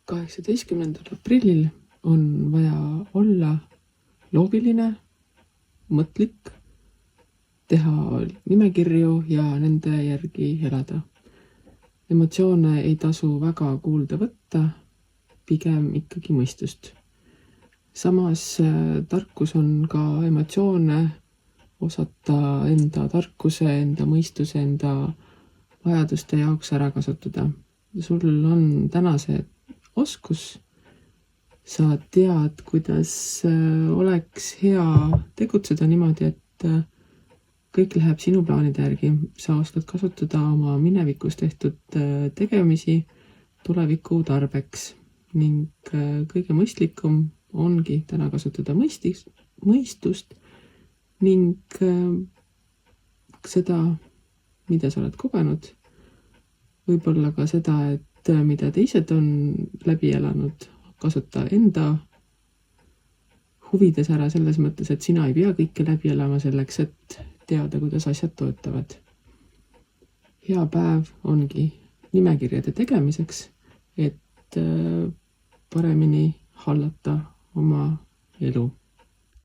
18. aprillil on vaja olla loogiline, mõtlik, teha nimekirju ja nende järgi elada. Emotsioone ei tasu väga kuulda võtta, pigem ikkagi mõistust. Samas tarkus on ka emotsioone osata enda tarkuse, enda mõistuse, enda vajaduste jaoks ära kasutada. Sul on täna see oskus, sa tead, kuidas oleks hea tegutseda niimoodi, et kõik läheb sinu plaanide järgi. Sa oskad kasutada oma minevikus tehtud tegemisi tuleviku tarbeks ning kõige mõistlikum ongi täna kasutada mõistust ning seda, mida sa oled kogenud, võib-olla ka seda, et mida teised on läbi elanud, kasuta enda huvides ära selles mõttes, et sina ei pea kõike läbi elama selleks, et teada, kuidas asjad toetavad. Hea päev ongi nimekirjade tegemiseks, et paremini hallata oma elu.